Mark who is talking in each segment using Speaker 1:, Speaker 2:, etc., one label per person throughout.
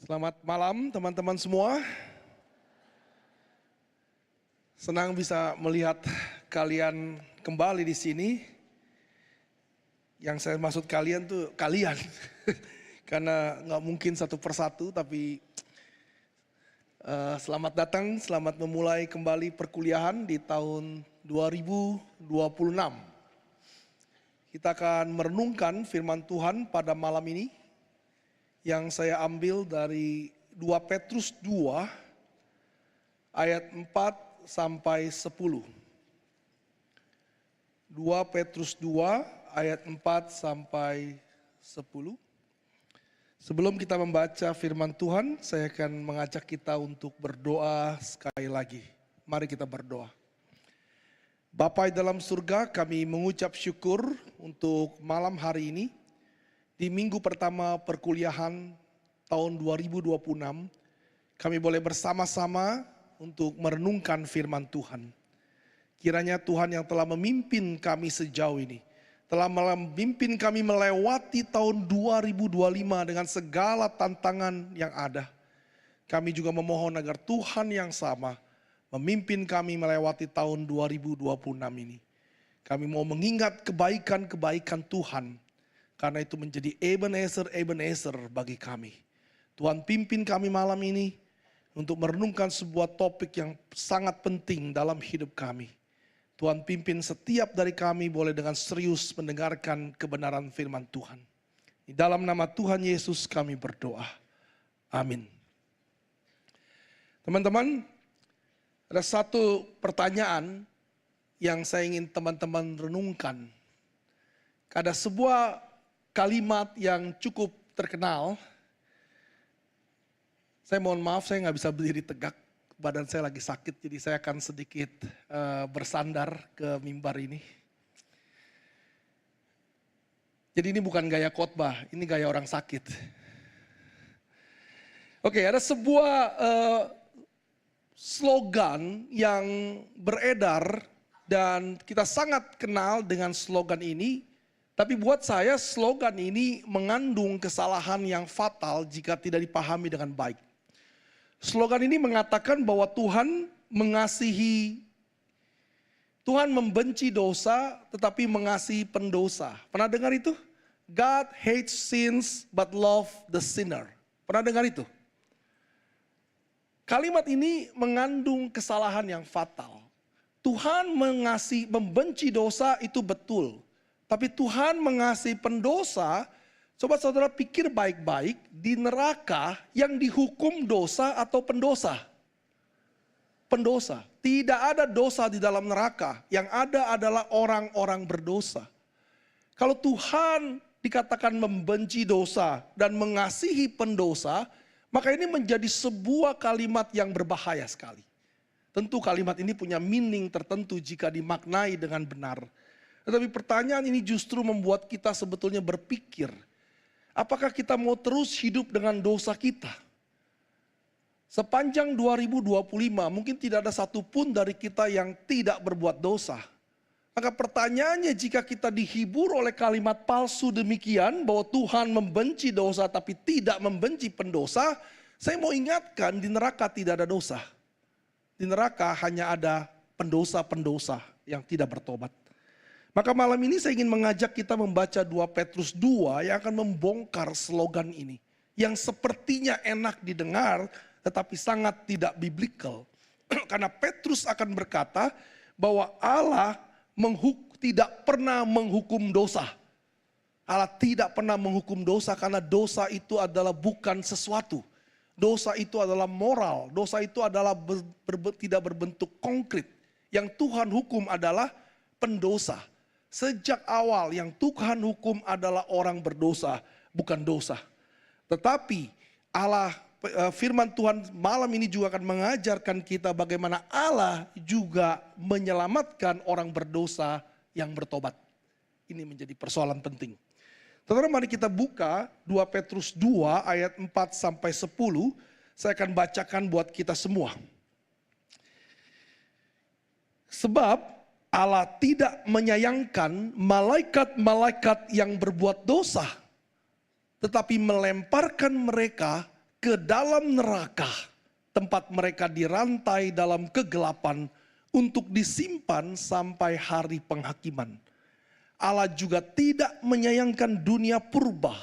Speaker 1: Selamat malam teman-teman semua. Senang bisa melihat kalian kembali di sini. Yang saya maksud kalian tuh kalian. Karena nggak mungkin satu persatu, tapi selamat datang, selamat memulai kembali perkuliahan di tahun 2026. Kita akan merenungkan firman Tuhan pada malam ini yang saya ambil dari 2 Petrus 2 ayat 4 sampai 10. 2 Petrus 2 ayat 4 sampai 10. Sebelum kita membaca firman Tuhan, saya akan mengajak kita untuk berdoa sekali lagi. Mari kita berdoa. Bapa dalam surga, kami mengucap syukur untuk malam hari ini. Di minggu pertama perkuliahan tahun 2026, kami boleh bersama-sama untuk merenungkan firman Tuhan. Kiranya Tuhan yang telah memimpin kami sejauh ini, telah memimpin kami melewati tahun 2025 dengan segala tantangan yang ada. Kami juga memohon agar Tuhan yang sama memimpin kami melewati tahun 2026 ini. Kami mau mengingat kebaikan-kebaikan Tuhan. Karena itu menjadi Ebenezer bagi kami. Tuhan pimpin kami malam ini untuk merenungkan sebuah topik yang sangat penting dalam hidup kami. Tuhan pimpin setiap dari kami boleh dengan serius mendengarkan kebenaran firman Tuhan. Di dalam nama Tuhan Yesus kami berdoa. Amin. Teman-teman, ada satu pertanyaan yang saya ingin teman-teman renungkan. Ada sebuah kalimat yang cukup terkenal. Saya mohon maaf, saya nggak bisa berdiri tegak. Badan saya lagi sakit, jadi saya akan sedikit bersandar ke mimbar ini. Jadi ini bukan gaya khotbah, ini gaya orang sakit. Oke, ada sebuah slogan yang beredar dan kita sangat kenal dengan slogan ini. Tapi buat saya slogan ini mengandung kesalahan yang fatal jika tidak dipahami dengan baik. Slogan ini mengatakan bahwa Tuhan membenci dosa tetapi mengasihi pendosa. Pernah dengar itu? God hates sins but love the sinner. Pernah dengar itu? Kalimat ini mengandung kesalahan yang fatal. Tuhan membenci dosa itu betul. Tapi Tuhan mengasihi pendosa. Coba saudara pikir baik-baik, di neraka yang dihukum dosa atau pendosa? Pendosa. Tidak ada dosa di dalam neraka, yang ada adalah orang-orang berdosa. Kalau Tuhan dikatakan membenci dosa dan mengasihi pendosa, maka ini menjadi sebuah kalimat yang berbahaya sekali. Tentu kalimat ini punya meaning tertentu jika dimaknai dengan benar. Tetapi pertanyaan ini justru membuat kita sebetulnya berpikir, apakah kita mau terus hidup dengan dosa kita? Sepanjang 2025 mungkin tidak ada satupun dari kita yang tidak berbuat dosa. Maka pertanyaannya, jika kita dihibur oleh kalimat palsu demikian bahwa Tuhan membenci dosa tapi tidak membenci pendosa, saya mau ingatkan di neraka tidak ada dosa. Di neraka hanya ada pendosa-pendosa yang tidak bertobat. Maka malam ini saya ingin mengajak kita membaca 2 Petrus 2 yang akan membongkar slogan ini. Yang sepertinya enak didengar tetapi sangat tidak biblikal. Karena Petrus akan berkata bahwa Allah tidak pernah menghukum dosa. Allah tidak pernah menghukum dosa karena dosa itu adalah bukan sesuatu. Dosa itu adalah moral, dosa itu adalah tidak berbentuk konkret. Yang Tuhan hukum adalah pendosa. Sejak awal yang Tuhan hukum adalah orang berdosa, bukan dosa. Tetapi firman Tuhan malam ini juga akan mengajarkan kita bagaimana Allah juga menyelamatkan orang berdosa yang bertobat. Ini menjadi persoalan penting. Saudara, mari kita buka 2 Petrus 2 ayat 4 sampai 10. Saya akan bacakan buat kita semua. Sebab Allah tidak menyayangkan malaikat-malaikat yang berbuat dosa, tetapi melemparkan mereka ke dalam neraka, tempat mereka dirantai dalam kegelapan untuk disimpan sampai hari penghakiman. Allah juga tidak menyayangkan dunia purba.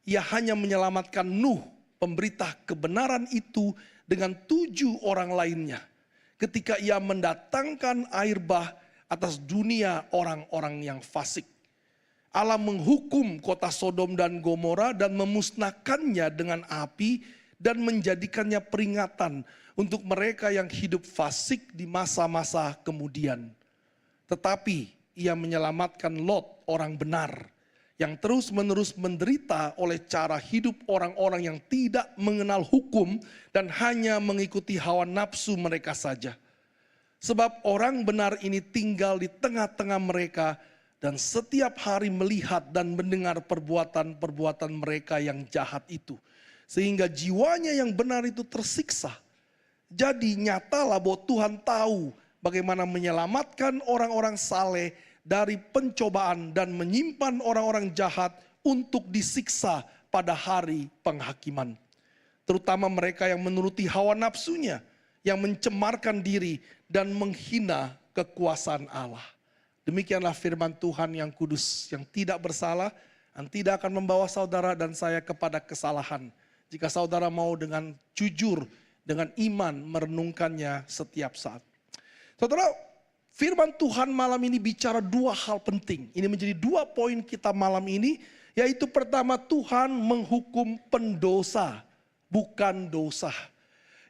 Speaker 1: Ia hanya menyelamatkan Nuh, pemberita kebenaran itu, dengan 7 orang lainnya, ketika ia mendatangkan air bah atas dunia orang-orang yang fasik. Allah menghukum kota Sodom dan Gomora dan memusnahkannya dengan api dan menjadikannya peringatan untuk mereka yang hidup fasik di masa-masa kemudian. Tetapi ia menyelamatkan Lot, orang benar, yang terus-menerus menderita oleh cara hidup orang-orang yang tidak mengenal hukum dan hanya mengikuti hawa nafsu mereka saja. Sebab orang benar ini tinggal di tengah-tengah mereka dan setiap hari melihat dan mendengar perbuatan-perbuatan mereka yang jahat itu. Sehingga jiwanya yang benar itu tersiksa. Jadi nyatalah bahwa Tuhan tahu bagaimana menyelamatkan orang-orang saleh dari pencobaan dan menyimpan orang-orang jahat untuk disiksa pada hari penghakiman. Terutama mereka yang menuruti hawa nafsunya, yang mencemarkan diri dan menghina kekuasaan Allah. Demikianlah firman Tuhan yang kudus, yang tidak bersalah, yang tidak akan membawa saudara dan saya kepada kesalahan. Jika saudara mau dengan jujur, dengan iman merenungkannya setiap saat. Saudara, firman Tuhan malam ini bicara 2 hal penting. Ini menjadi 2 poin kita malam ini. Yaitu pertama, Tuhan menghukum pendosa, bukan dosa.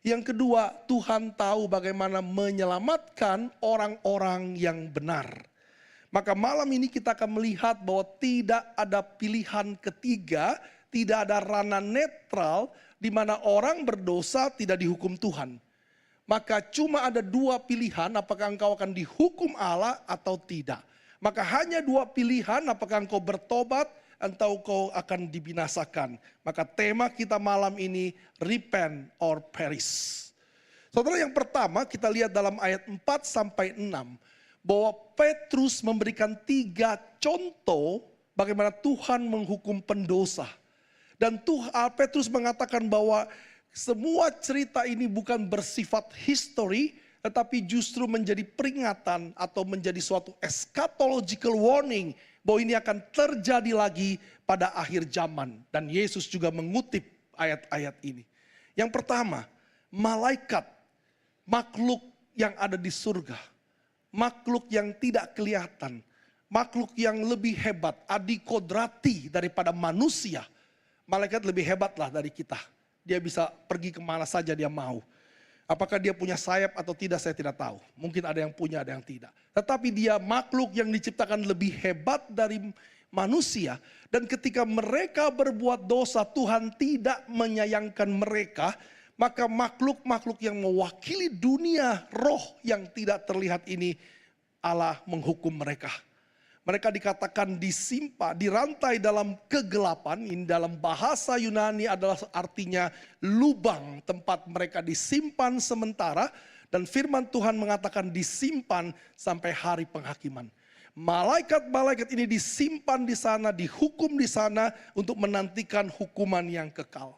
Speaker 1: Yang kedua, Tuhan tahu bagaimana menyelamatkan orang-orang yang benar. Maka malam ini kita akan melihat bahwa tidak ada pilihan ketiga, tidak ada ranah netral di mana orang berdosa tidak dihukum Tuhan. Maka cuma ada 2 pilihan, apakah engkau akan dihukum Allah atau tidak. Maka hanya 2 pilihan, apakah engkau bertobat atau engkau akan dibinasakan. Maka tema kita malam ini, repent or perish. Saudara, yang pertama kita lihat dalam ayat 4-6, bahwa Petrus memberikan 3 contoh bagaimana Tuhan menghukum pendosa. Dan Petrus mengatakan bahwa semua cerita ini bukan bersifat history, tetapi justru menjadi peringatan atau menjadi suatu eschatological warning bahwa ini akan terjadi lagi pada akhir zaman. Dan Yesus juga mengutip ayat-ayat ini. Yang pertama, malaikat, makhluk yang ada di surga, makhluk yang tidak kelihatan, makhluk yang lebih hebat, adikodrati daripada manusia. Malaikat lebih hebatlah dari kita. Dia bisa pergi kemana saja dia mau. Apakah dia punya sayap atau tidak saya tidak tahu. Mungkin ada yang punya, ada yang tidak. Tetapi dia makhluk yang diciptakan lebih hebat dari manusia. Dan ketika mereka berbuat dosa, Tuhan tidak menyayangkan mereka. Maka makhluk-makhluk yang mewakili dunia roh yang tidak terlihat ini, Allah menghukum mereka. Mereka dikatakan disimpan, dirantai dalam kegelapan. Ini dalam bahasa Yunani adalah artinya lubang tempat mereka disimpan sementara. Dan firman Tuhan mengatakan disimpan sampai hari penghakiman. Malaikat-malaikat ini disimpan di sana, dihukum di sana untuk menantikan hukuman yang kekal.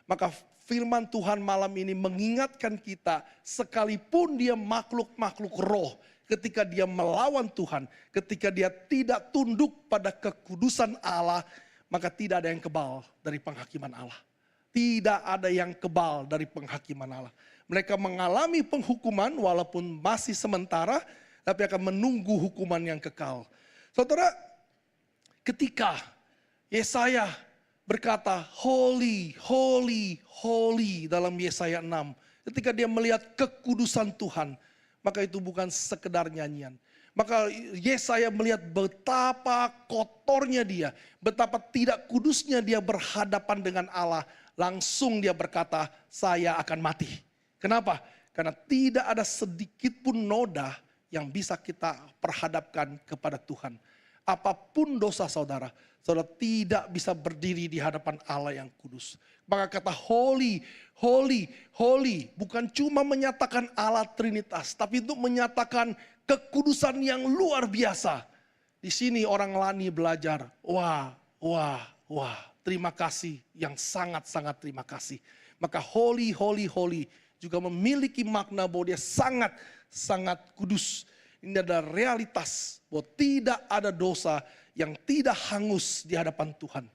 Speaker 1: Maka firman Tuhan malam ini mengingatkan kita, sekalipun dia makhluk-makhluk roh, ketika dia melawan Tuhan, ketika dia tidak tunduk pada kekudusan Allah, maka tidak ada yang kebal dari penghakiman Allah. Tidak ada yang kebal dari penghakiman Allah. Mereka mengalami penghukuman walaupun masih sementara, tapi akan menunggu hukuman yang kekal. Saudara, ketika Yesaya berkata, holy, holy, holy dalam Yesaya 6. Ketika dia melihat kekudusan Tuhan, maka itu bukan sekedar nyanyian. Maka Yesaya melihat betapa kotornya dia, betapa tidak kudusnya dia berhadapan dengan Allah. Langsung dia berkata, saya akan mati. Kenapa? Karena tidak ada sedikit pun noda yang bisa kita perhadapkan kepada Tuhan. Apapun dosa saudara, saudara tidak bisa berdiri di hadapan Allah yang kudus. Maka kata holy, holy, holy bukan cuma menyatakan Allah Trinitas, tapi itu menyatakan kekudusan yang luar biasa. Di sini orang Lani belajar, wah, wah, wah, terima kasih yang sangat-sangat terima kasih. Maka holy, holy, holy juga memiliki makna bahwa dia sangat, sangat kudus. Ini adalah realitas bahwa tidak ada dosa yang tidak hangus di hadapan Tuhan.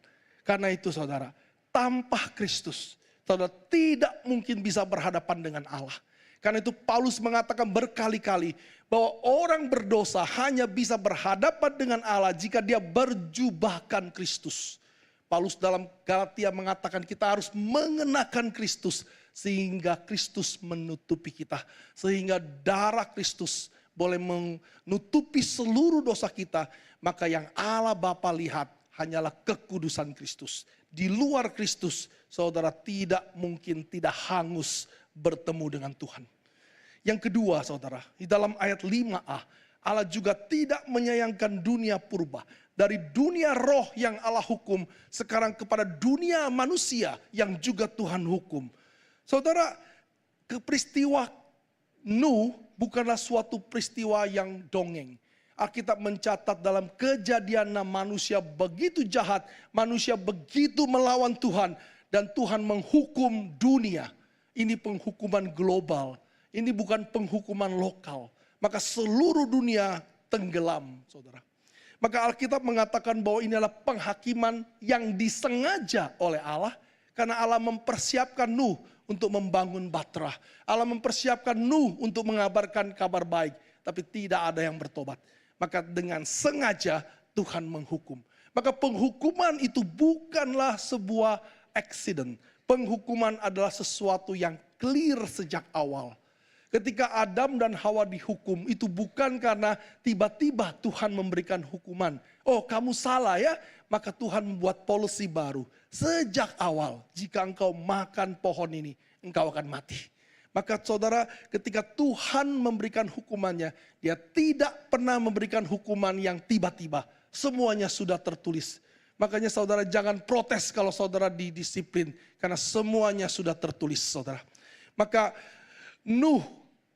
Speaker 1: Karena itu saudara, tanpa Kristus, saudara tidak mungkin bisa berhadapan dengan Allah. Karena itu Paulus mengatakan berkali-kali bahwa orang berdosa hanya bisa berhadapan dengan Allah jika dia berjubahkan Kristus. Paulus dalam Galatia mengatakan kita harus mengenakan Kristus sehingga Kristus menutupi kita. Sehingga darah Kristus boleh menutupi seluruh dosa kita. Maka yang Allah Bapa lihat hanyalah kekudusan Kristus. Di luar Kristus, saudara tidak mungkin tidak hangus bertemu dengan Tuhan. Yang kedua saudara, di dalam ayat 5a, Allah juga tidak menyayangkan dunia purba. Dari dunia roh yang Allah hukum, sekarang kepada dunia manusia yang juga Tuhan hukum. Saudara, peristiwa Nuh bukanlah suatu peristiwa yang dongeng. Alkitab mencatat dalam Kejadian manusia begitu jahat, manusia begitu melawan Tuhan, dan Tuhan menghukum dunia. Ini penghukuman global, ini bukan penghukuman lokal. Maka seluruh dunia tenggelam, saudara. Maka Alkitab mengatakan bahwa ini adalah penghakiman yang disengaja oleh Allah. Karena Allah mempersiapkan Nuh untuk membangun Batrah. Allah mempersiapkan Nuh untuk mengabarkan kabar baik. Tapi tidak ada yang bertobat. Maka dengan sengaja Tuhan menghukum. Maka penghukuman itu bukanlah sebuah accident. Penghukuman adalah sesuatu yang clear sejak awal. Ketika Adam dan Hawa dihukum, itu bukan karena tiba-tiba Tuhan memberikan hukuman. Oh, kamu salah ya, maka Tuhan membuat polisi baru. Sejak awal, jika engkau makan pohon ini, engkau akan mati. Maka saudara, ketika Tuhan memberikan hukumannya, dia tidak pernah memberikan hukuman yang tiba-tiba. Semuanya sudah tertulis. Makanya saudara jangan protes kalau saudara didisiplin, karena semuanya sudah tertulis saudara. Maka Nuh,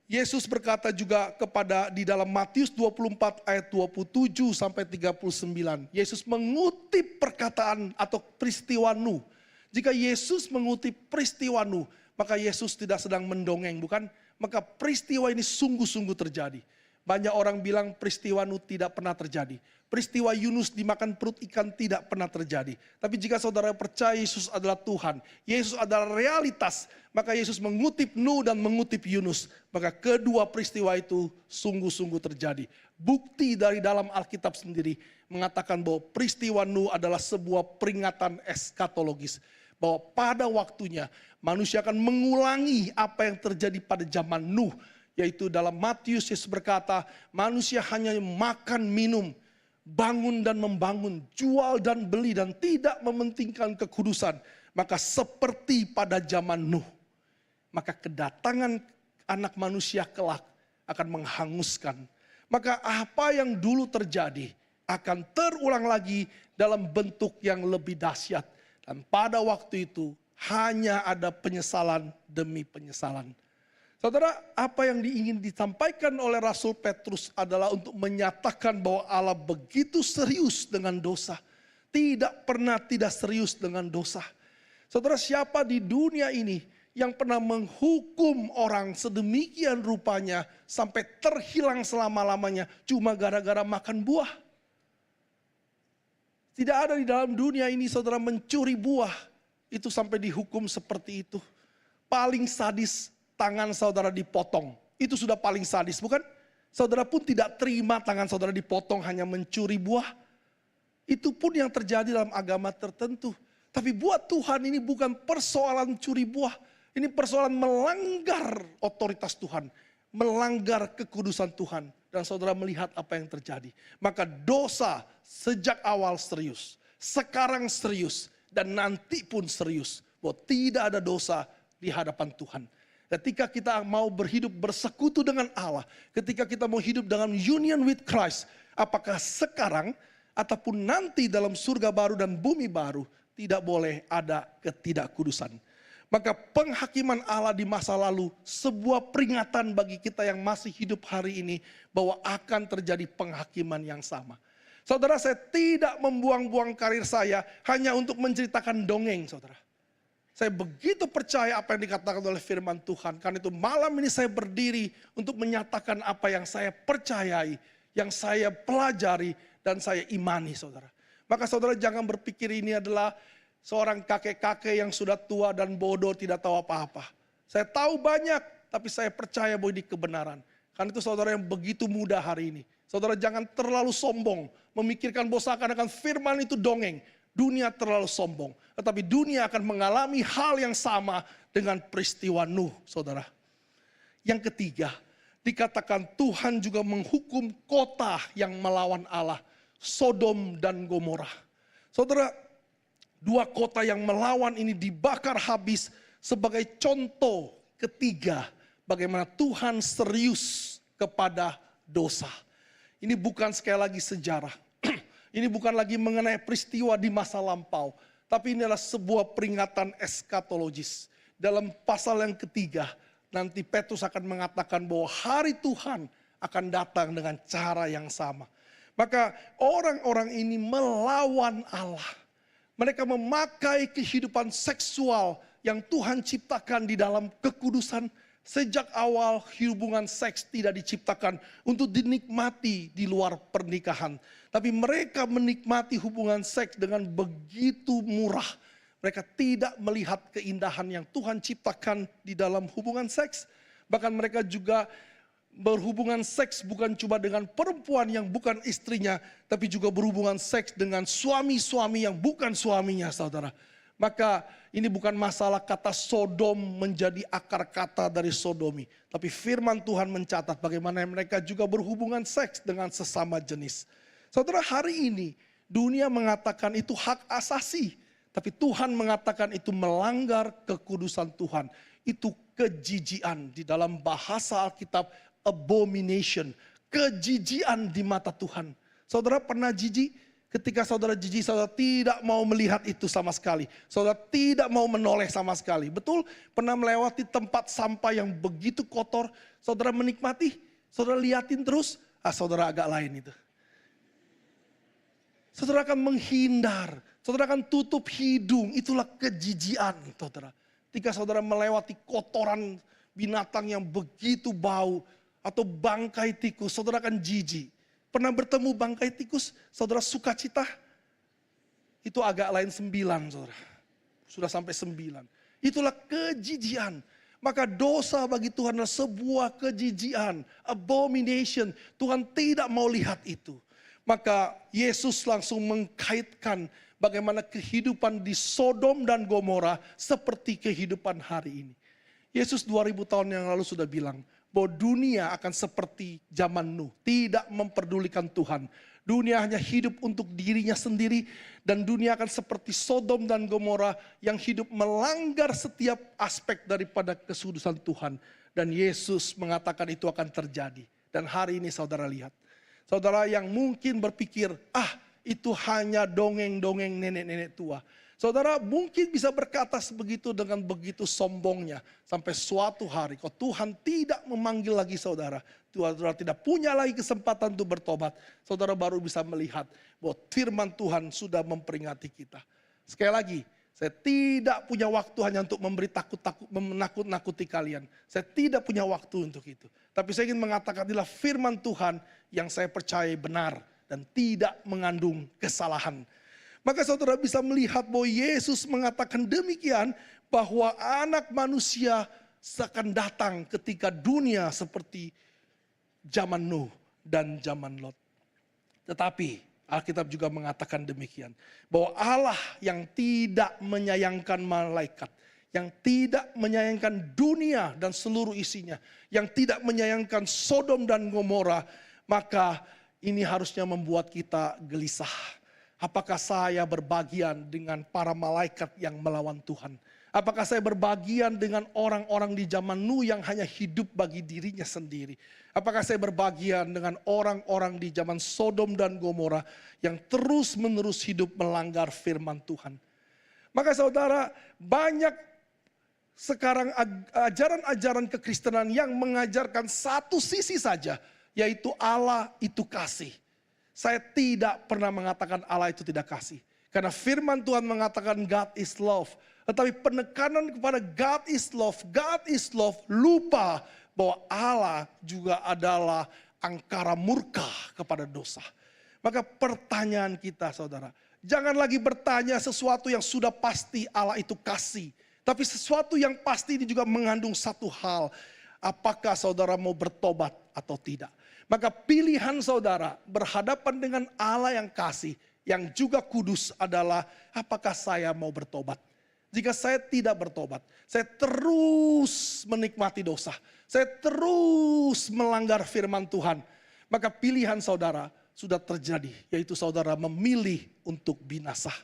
Speaker 1: Yesus berkata juga kepada di dalam Matius 24 ayat 27 sampai 39. Yesus mengutip perkataan atau peristiwa Nuh. Jika Yesus mengutip peristiwa Nuh, maka Yesus tidak sedang mendongeng, bukan? Maka peristiwa ini sungguh-sungguh terjadi. Banyak orang bilang peristiwa Nuh tidak pernah terjadi. Peristiwa Yunus dimakan perut ikan tidak pernah terjadi. Tapi jika saudara percaya Yesus adalah Tuhan, Yesus adalah realitas, maka Yesus mengutip Nuh dan mengutip Yunus. Maka kedua peristiwa itu sungguh-sungguh terjadi. Bukti dari dalam Alkitab sendiri mengatakan bahwa peristiwa Nuh adalah sebuah peringatan eskatologis. Bahwa pada waktunya manusia akan mengulangi apa yang terjadi pada zaman Nuh. Yaitu dalam Matius Yesus berkata, manusia hanya makan, minum, bangun dan membangun, jual dan beli, dan tidak mementingkan kekudusan. Maka seperti pada zaman Nuh, maka kedatangan anak manusia kelak akan menghanguskan. Maka apa yang dulu terjadi akan terulang lagi dalam bentuk yang lebih dahsyat. Dan pada waktu itu hanya ada penyesalan demi penyesalan. Saudara, apa yang ingin disampaikan oleh Rasul Petrus adalah untuk menyatakan bahwa Allah begitu serius dengan dosa. Tidak pernah tidak serius dengan dosa. Saudara, siapa di dunia ini yang pernah menghukum orang sedemikian rupanya sampai terhilang selama-lamanya cuma gara-gara makan buah? Tidak ada di dalam dunia ini saudara mencuri buah itu sampai dihukum seperti itu. Paling sadis, tangan saudara dipotong. Itu sudah paling sadis, bukan? Saudara pun tidak terima tangan saudara dipotong hanya mencuri buah. Itu pun yang terjadi dalam agama tertentu. Tapi buat Tuhan ini bukan persoalan curi buah. Ini persoalan melanggar otoritas Tuhan. Melanggar kekudusan Tuhan. Dan saudara melihat apa yang terjadi. Maka dosa sejak awal serius. Sekarang serius. Dan nanti pun serius. Bahwa tidak ada dosa di hadapan Tuhan. Ketika kita mau berhidup bersekutu dengan Allah, ketika kita mau hidup dalam union with Christ, apakah sekarang ataupun nanti dalam surga baru dan bumi baru, tidak boleh ada ketidakkudusan. Maka penghakiman Allah di masa lalu sebuah peringatan bagi kita yang masih hidup hari ini bahwa akan terjadi penghakiman yang sama. Saudara, saya tidak membuang-buang karir saya hanya untuk menceritakan dongeng, saudara. Saya begitu percaya apa yang dikatakan oleh firman Tuhan. Karena itu malam ini saya berdiri untuk menyatakan apa yang saya percayai, yang saya pelajari dan saya imani, saudara. Maka saudara jangan berpikir ini adalah seorang kakek-kakek yang sudah tua dan bodoh tidak tahu apa-apa. Saya tahu banyak, tapi saya percaya bahwa ini kebenaran. Karena itu saudara yang begitu muda hari ini. Saudara jangan terlalu sombong, memikirkan bahwa seakan-akan firman itu dongeng. Dunia terlalu sombong, tetapi dunia akan mengalami hal yang sama dengan peristiwa Nuh, saudara. Yang ketiga, dikatakan Tuhan juga menghukum kota yang melawan Allah, Sodom dan Gomora. Saudara, dua kota yang melawan ini dibakar habis sebagai contoh ketiga bagaimana Tuhan serius kepada dosa. Ini bukan sekali lagi sejarah. Ini bukan lagi mengenai peristiwa di masa lampau. Tapi ini adalah sebuah peringatan eskatologis. Dalam pasal yang ketiga, nanti Petrus akan mengatakan bahwa hari Tuhan akan datang dengan cara yang sama. Maka orang-orang ini melawan Allah. Mereka memakai kehidupan seksual yang Tuhan ciptakan di dalam kekudusan. Sejak awal hubungan seks tidak diciptakan untuk dinikmati di luar pernikahan. Tapi mereka menikmati hubungan seks dengan begitu murah. Mereka tidak melihat keindahan yang Tuhan ciptakan di dalam hubungan seks. Bahkan mereka juga berhubungan seks bukan cuma dengan perempuan yang bukan istrinya. Tapi juga berhubungan seks dengan suami-suami yang bukan suaminya, saudara. Maka ini bukan masalah kata Sodom menjadi akar kata dari sodomi. Tapi firman Tuhan mencatat bagaimana mereka juga berhubungan seks dengan sesama jenis. Saudara, hari ini dunia mengatakan itu hak asasi. Tapi Tuhan mengatakan itu melanggar kekudusan Tuhan. Itu kejijian, di dalam bahasa Alkitab abomination. Kejijian di mata Tuhan. Saudara pernah jijik? Ketika saudara jijik, saudara tidak mau melihat itu sama sekali. Saudara tidak mau menoleh sama sekali. Betul, pernah melewati tempat sampah yang begitu kotor. Saudara menikmati, saudara liatin terus. Saudara agak lain itu. Saudara akan menghindar. Saudara akan tutup hidung. Itulah kejijian, saudara. Ketika saudara melewati kotoran binatang yang begitu bau. Atau bangkai tikus, saudara akan jijik. Pernah bertemu bangkai tikus, saudara sukacita? Itu agak lain 9, saudara. Sudah sampai 9. Itulah kejijian. Maka dosa bagi Tuhan adalah sebuah kejijian, abomination. Tuhan tidak mau lihat itu. Maka Yesus langsung mengkaitkan bagaimana kehidupan di Sodom dan Gomora seperti kehidupan hari ini. Yesus 2000 tahun yang lalu sudah bilang, bahwa dunia akan seperti zaman Nuh, tidak memperdulikan Tuhan. Dunia hanya hidup untuk dirinya sendiri dan dunia akan seperti Sodom dan Gomora yang hidup melanggar setiap aspek daripada kesudusan Tuhan. Dan Yesus mengatakan itu akan terjadi. Dan hari ini saudara lihat, saudara yang mungkin berpikir, itu hanya dongeng-dongeng nenek-nenek tua. Saudara mungkin bisa berkata sebegitu dengan begitu sombongnya. Sampai suatu hari kalau Tuhan tidak memanggil lagi saudara. Saudara tidak punya lagi kesempatan untuk bertobat. Saudara baru bisa melihat bahwa firman Tuhan sudah memperingati kita. Sekali lagi, saya tidak punya waktu hanya untuk memberi menakut-nakuti kalian. Saya tidak punya waktu untuk itu. Tapi saya ingin mengatakan inilah firman Tuhan yang saya percaya benar. Dan tidak mengandung kesalahan. Maka saudara bisa melihat bahwa Yesus mengatakan demikian bahwa anak manusia akan datang ketika dunia seperti zaman Nuh dan zaman Lot. Tetapi Alkitab juga mengatakan demikian. Bahwa Allah yang tidak menyayangkan malaikat. Yang tidak menyayangkan dunia dan seluruh isinya. Yang tidak menyayangkan Sodom dan Gomora. Maka ini harusnya membuat kita gelisah. Apakah saya berbagian dengan para malaikat yang melawan Tuhan? Apakah saya berbagian dengan orang-orang di zaman Nuh yang hanya hidup bagi dirinya sendiri? Apakah saya berbagian dengan orang-orang di zaman Sodom dan Gomora yang terus-menerus hidup melanggar firman Tuhan? Maka saudara, banyak sekarang ajaran-ajaran kekristenan yang mengajarkan satu sisi saja, yaitu Allah itu kasih. Saya tidak pernah mengatakan Allah itu tidak kasih. Karena firman Tuhan mengatakan God is love. Tetapi penekanan kepada God is love lupa bahwa Allah juga adalah angkara murka kepada dosa. Maka pertanyaan kita saudara, jangan lagi bertanya sesuatu yang sudah pasti Allah itu kasih. Tapi sesuatu yang pasti ini juga mengandung satu hal. Apakah saudara mau bertobat atau tidak? Maka pilihan saudara berhadapan dengan Allah yang kasih, yang juga kudus adalah apakah saya mau bertobat. Jika saya tidak bertobat, saya terus menikmati dosa. Saya terus melanggar firman Tuhan. Maka pilihan saudara sudah terjadi, yaitu saudara memilih untuk binasa.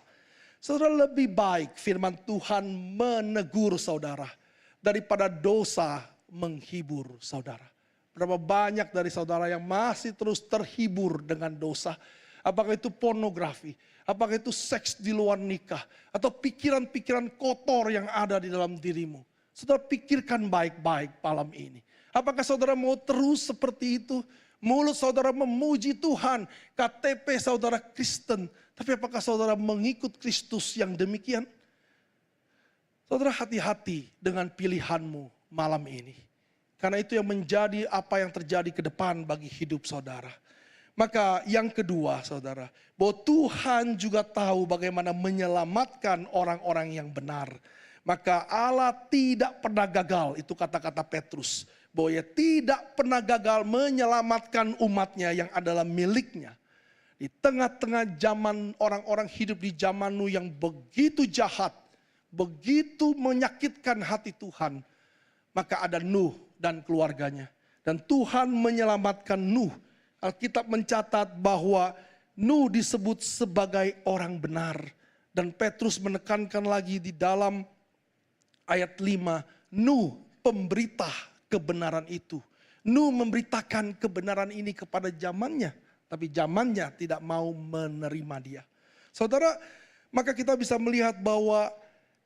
Speaker 1: Saudara, lebih baik firman Tuhan menegur saudara daripada dosa menghibur saudara. Berapa banyak dari saudara yang masih terus terhibur dengan dosa. Apakah itu pornografi, apakah itu seks di luar nikah, atau pikiran-pikiran kotor yang ada di dalam dirimu. Saudara pikirkan baik-baik malam ini. Apakah saudara mau terus seperti itu? Mulut saudara memuji Tuhan, KTP saudara Kristen. Tapi apakah saudara mengikut Kristus yang demikian? Saudara, hati-hati dengan pilihanmu malam ini. Karena itu yang menjadi apa yang terjadi ke depan bagi hidup saudara. Maka yang kedua saudara, bahwa Tuhan juga tahu bagaimana menyelamatkan orang-orang yang benar. Maka Allah tidak pernah gagal, itu kata-kata Petrus. Bahwa ia tidak pernah gagal menyelamatkan umatnya yang adalah miliknya. Di tengah-tengah zaman orang-orang hidup di zamanmu yang begitu jahat, begitu menyakitkan hati Tuhan. Maka ada Nuh dan keluarganya. Dan Tuhan menyelamatkan Nuh. Alkitab mencatat bahwa Nuh disebut sebagai orang benar. Dan Petrus menekankan lagi di dalam ayat 5. Nuh pemberita kebenaran itu. Nuh memberitakan kebenaran ini kepada zamannya. Tapi zamannya tidak mau menerima dia. Saudara, maka kita bisa melihat bahwa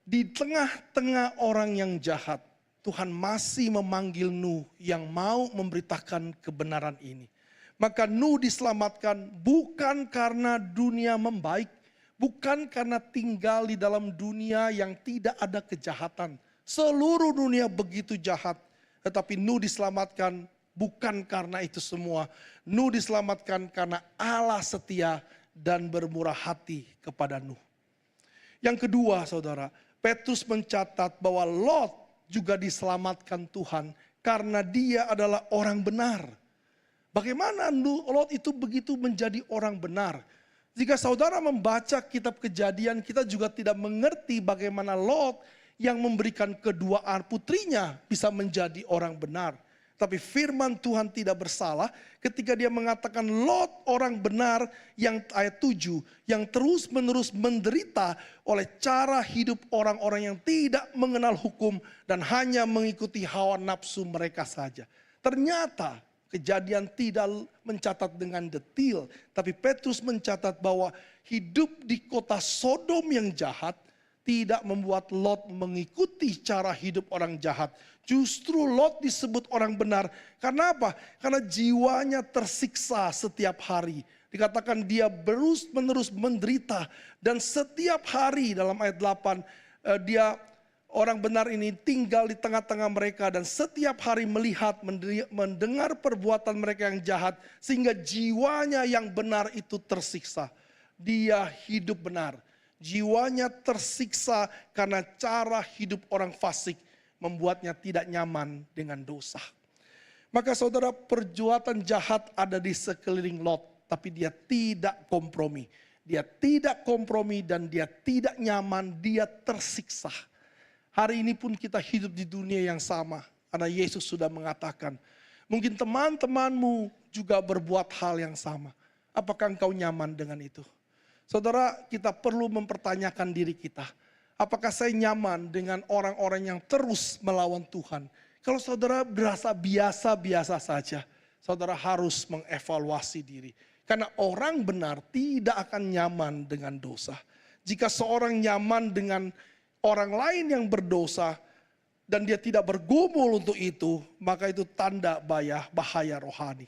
Speaker 1: di tengah-tengah orang yang jahat, Tuhan masih memanggil Nuh yang mau memberitakan kebenaran ini. Maka Nuh diselamatkan bukan karena dunia membaik. Bukan karena tinggal di dalam dunia yang tidak ada kejahatan. Seluruh dunia begitu jahat. Tetapi Nuh diselamatkan bukan karena itu semua. Nuh diselamatkan karena Allah setia dan bermurah hati kepada Nuh. Yang kedua saudara, Petrus mencatat bahwa Lot juga diselamatkan Tuhan karena dia adalah orang benar. Bagaimana Lot itu begitu menjadi orang benar? Jika saudara membaca kitab Kejadian, kita juga tidak mengerti bagaimana Lot yang memberikan kedua anak putrinya bisa menjadi orang benar. Tapi firman Tuhan tidak bersalah ketika dia mengatakan Lot orang benar yang ayat 7. Yang terus menerus menderita oleh cara hidup orang-orang yang tidak mengenal hukum dan hanya mengikuti hawa nafsu mereka saja. Ternyata Kejadian tidak mencatat dengan detail. Tapi Petrus mencatat bahwa hidup di kota Sodom yang jahat tidak membuat Lot mengikuti cara hidup orang jahat. Justru Lot disebut orang benar. Karena apa? Karena jiwanya tersiksa setiap hari. Dikatakan dia terus-menerus menderita. Dan setiap hari dalam ayat 8 dia orang benar ini tinggal di tengah-tengah mereka. Dan setiap hari melihat, mendengar perbuatan mereka yang jahat. Sehingga jiwanya yang benar itu tersiksa. Dia hidup benar. Jiwanya tersiksa karena cara hidup orang fasik membuatnya tidak nyaman dengan dosa. Maka saudara, perbuatan jahat ada di sekeliling Lot, tapi dia tidak kompromi. Dia tidak kompromi dan dia tidak nyaman, dia tersiksa. Hari ini pun kita hidup di dunia yang sama, karena Yesus sudah mengatakan, mungkin teman-temanmu juga berbuat hal yang sama. Apakah engkau nyaman dengan itu? Saudara, kita perlu mempertanyakan diri kita. Apakah saya nyaman dengan orang-orang yang terus melawan Tuhan? Kalau saudara berasa biasa-biasa saja, saudara harus mengevaluasi diri. Karena orang benar tidak akan nyaman dengan dosa. Jika seorang nyaman dengan orang lain yang berdosa, dan dia tidak bergumul untuk itu, maka itu tanda bahaya rohani.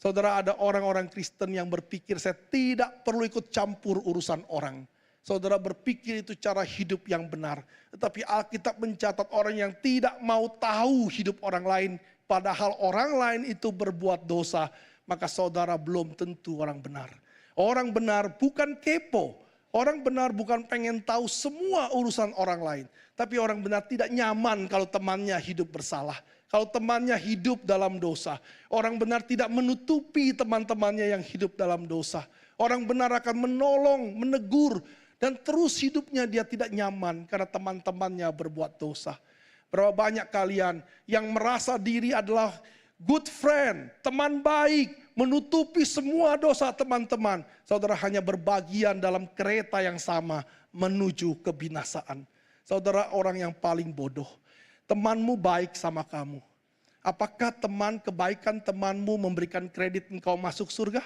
Speaker 1: Saudara, ada orang-orang Kristen yang berpikir saya tidak perlu ikut campur urusan orang. Saudara berpikir itu cara hidup yang benar. Tetapi Alkitab mencatat orang yang tidak mau tahu hidup orang lain, padahal orang lain itu berbuat dosa, maka saudara belum tentu orang benar. Orang benar bukan kepo. Orang benar bukan pengen tahu semua urusan orang lain. Tapi orang benar tidak nyaman kalau temannya hidup bersalah. Kalau temannya hidup dalam dosa. Orang benar tidak menutupi teman-temannya yang hidup dalam dosa. Orang benar akan menolong, menegur. Dan terus hidupnya dia tidak nyaman karena teman-temannya berbuat dosa. Berapa banyak kalian yang merasa diri adalah good friend, teman baik, menutupi semua dosa teman-teman. Saudara hanya berbagian dalam kereta yang sama menuju kebinasaan. Saudara orang yang paling bodoh. Temanmu baik sama kamu. Apakah kebaikan temanmu memberikan kredit engkau masuk surga?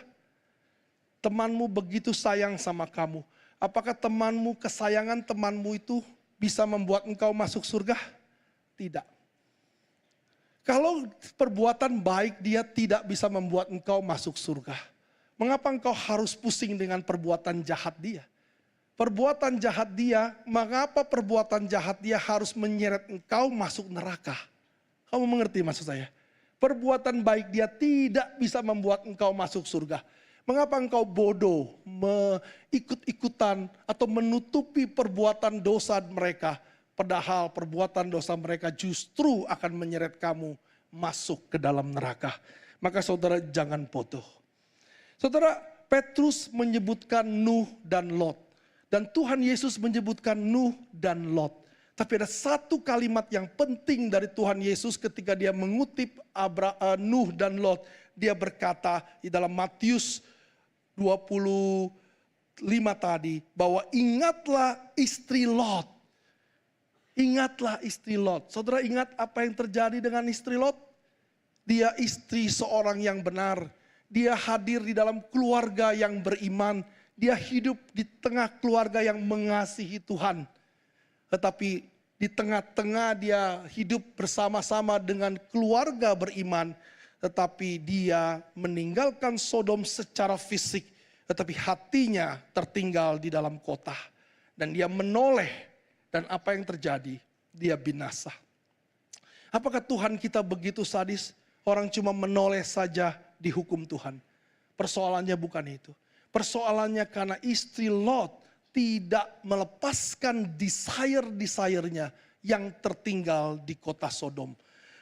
Speaker 1: Temanmu begitu sayang sama kamu. Apakah kesayangan temanmu itu bisa membuat engkau masuk surga? Tidak. Kalau perbuatan baik dia tidak bisa membuat engkau masuk surga. Mengapa engkau harus pusing dengan perbuatan jahat dia? Perbuatan jahat dia, mengapa perbuatan jahat dia harus menyeret engkau masuk neraka? Kamu mengerti maksud saya? Perbuatan baik dia tidak bisa membuat engkau masuk surga. Mengapa engkau bodoh, ikut-ikutan atau menutupi perbuatan dosa mereka? Padahal perbuatan dosa mereka justru akan menyeret kamu masuk ke dalam neraka. Maka saudara jangan bodoh. Saudara, Petrus menyebutkan Nuh dan Lot. Dan Tuhan Yesus menyebutkan Nuh dan Lot. Tapi ada satu kalimat yang penting dari Tuhan Yesus ketika dia mengutip Nuh dan Lot. Dia berkata di dalam Matius 25 tadi bahwa ingatlah istri Lot. Ingatlah istri Lot. Saudara ingat apa yang terjadi dengan istri Lot? Dia istri seorang yang benar. Dia hadir di dalam keluarga yang beriman. Dia hidup di tengah keluarga yang mengasihi Tuhan. Tetapi di tengah-tengah dia hidup bersama-sama dengan keluarga beriman. Tetapi dia meninggalkan Sodom secara fisik. Tetapi hatinya tertinggal di dalam kota. Dan dia menoleh. Dan apa yang terjadi? Dia binasa. Apakah Tuhan kita begitu sadis? Orang cuma menoleh saja dihukum Tuhan. Persoalannya bukan itu. Persoalannya karena istri Lot tidak melepaskan desire-desire-nya yang tertinggal di kota Sodom.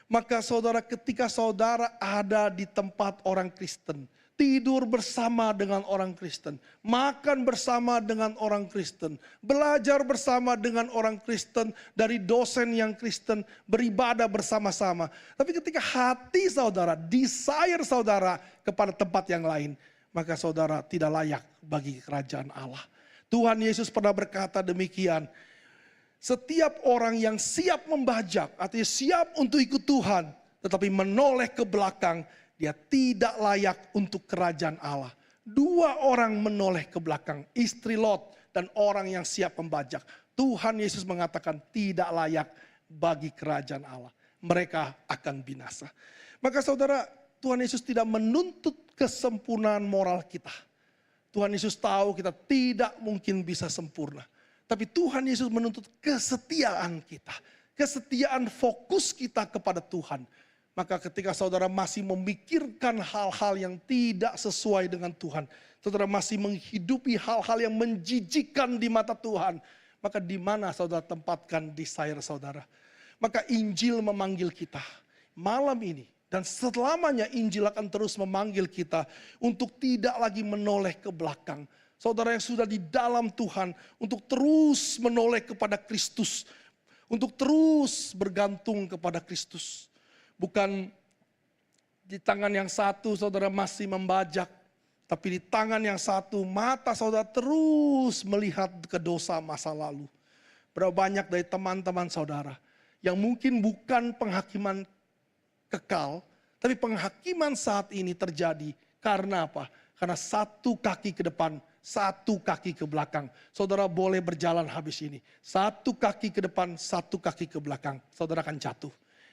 Speaker 1: Maka saudara, ketika saudara ada di tempat orang Kristen, tidur bersama dengan orang Kristen, makan bersama dengan orang Kristen, belajar bersama dengan orang Kristen, dari dosen yang Kristen, beribadah bersama-sama. Tapi ketika hati saudara, desire saudara kepada tempat yang lain, maka saudara tidak layak bagi kerajaan Allah. Tuhan Yesus pernah berkata demikian, setiap orang yang siap membajak, artinya siap untuk ikut Tuhan, tetapi menoleh ke belakang, dia tidak layak untuk kerajaan Allah. Dua orang menoleh ke belakang, istri Lot dan orang yang siap membajak. Tuhan Yesus mengatakan tidak layak bagi kerajaan Allah. Mereka akan binasa. Maka saudara, Tuhan Yesus tidak menuntut kesempurnaan moral kita. Tuhan Yesus tahu kita tidak mungkin bisa sempurna. Tapi Tuhan Yesus menuntut kesetiaan kita. Kesetiaan fokus kita kepada Tuhan. Maka ketika saudara masih memikirkan hal-hal yang tidak sesuai dengan Tuhan. Saudara masih menghidupi hal-hal yang menjijikkan di mata Tuhan. Maka di mana saudara tempatkan desire saudara. Maka Injil memanggil kita malam ini. Dan selamanya Injil akan terus memanggil kita untuk tidak lagi menoleh ke belakang. Saudara yang sudah di dalam Tuhan untuk terus menoleh kepada Kristus. Untuk terus bergantung kepada Kristus. Bukan di tangan yang satu saudara masih membajak. Tapi di tangan yang satu mata saudara terus melihat ke dosa masa lalu. Berapa banyak dari teman-teman saudara yang mungkin bukan penghakiman kekal. Tapi penghakiman saat ini terjadi karena apa? Karena satu kaki ke depan, satu kaki ke belakang. Saudara boleh berjalan habis ini. Satu kaki ke depan, satu kaki ke belakang. Saudara akan jatuh.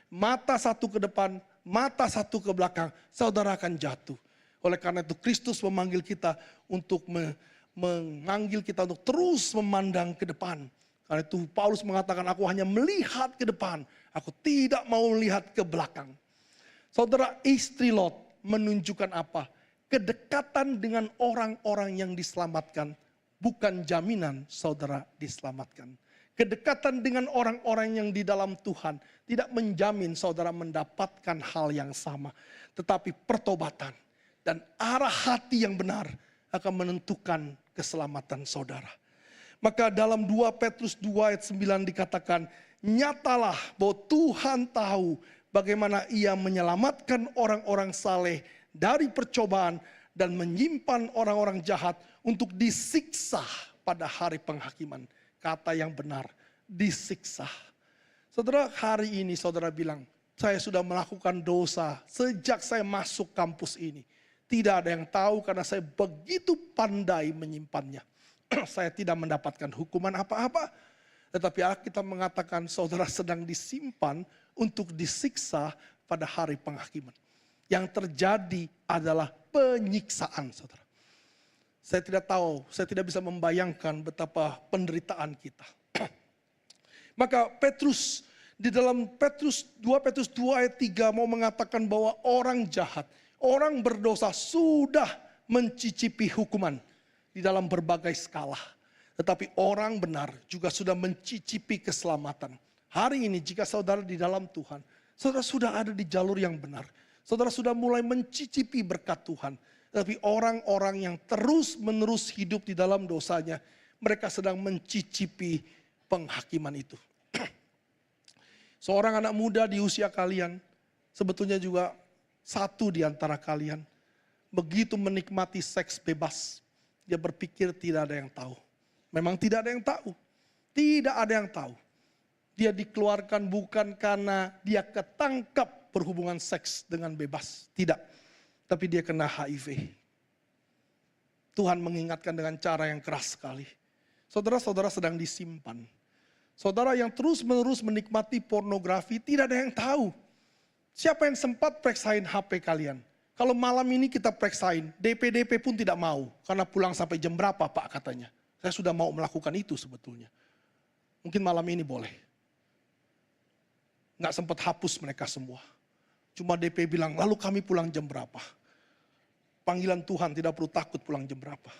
Speaker 1: Mata satu ke depan, mata satu ke belakang, saudara akan jatuh. Oleh karena itu Kristus memanggil kita untuk memanggil kita untuk terus memandang ke depan. Karena itu Paulus mengatakan, aku hanya melihat ke depan, aku tidak mau melihat ke belakang. Saudara, istri Lot menunjukkan apa? Kedekatan dengan orang-orang yang diselamatkan bukan jaminan saudara diselamatkan. Kedekatan dengan orang-orang yang di dalam Tuhan tidak menjamin saudara mendapatkan hal yang sama. Tetapi pertobatan dan arah hati yang benar akan menentukan keselamatan saudara. Maka dalam 2 Petrus 2 ayat 9 dikatakan, nyatalah bahwa Tuhan tahu bagaimana ia menyelamatkan orang-orang saleh dari percobaan dan menyimpan orang-orang jahat untuk disiksa pada hari penghakiman. Kata yang benar, disiksa. Saudara, hari ini saudara bilang, saya sudah melakukan dosa sejak saya masuk kampus ini. Tidak ada yang tahu karena saya begitu pandai menyimpannya. Saya tidak mendapatkan hukuman apa-apa. Tetapi Alkitab mengatakan saudara sedang disimpan untuk disiksa pada hari penghakiman. Yang terjadi adalah penyiksaan, saudara. Saya tidak tahu, saya tidak bisa membayangkan betapa penderitaan kita. Maka Petrus, di dalam 2 Petrus 2 ayat 3 mau mengatakan bahwa orang jahat, orang berdosa sudah mencicipi hukuman di dalam berbagai skala. Tetapi orang benar juga sudah mencicipi keselamatan. Hari ini jika saudara di dalam Tuhan, saudara sudah ada di jalur yang benar. Saudara sudah mulai mencicipi berkat Tuhan. Tapi orang-orang yang terus-menerus hidup di dalam dosanya, mereka sedang mencicipi penghakiman itu. Seorang anak muda di usia kalian, sebetulnya juga satu di antara kalian, begitu menikmati seks bebas, dia berpikir tidak ada yang tahu. Memang tidak ada yang tahu. Tidak ada yang tahu. Dia dikeluarkan bukan karena dia ketangkap berhubungan seks dengan bebas. Tidak. Tapi dia kena HIV. Tuhan mengingatkan dengan cara yang keras sekali. Saudara-saudara sedang disimpan. Saudara yang terus-menerus menikmati pornografi, tidak ada yang tahu. Siapa yang sempat periksain HP kalian? Kalau malam ini kita periksain, DP pun tidak mau. Karena pulang sampai jam berapa Pak katanya. Saya sudah mau melakukan itu sebetulnya. Mungkin malam ini boleh. Nggak sempat hapus mereka semua. Cuma DP bilang, lalu kami pulang jam berapa? Panggilan Tuhan tidak perlu takut pulang jam berapa.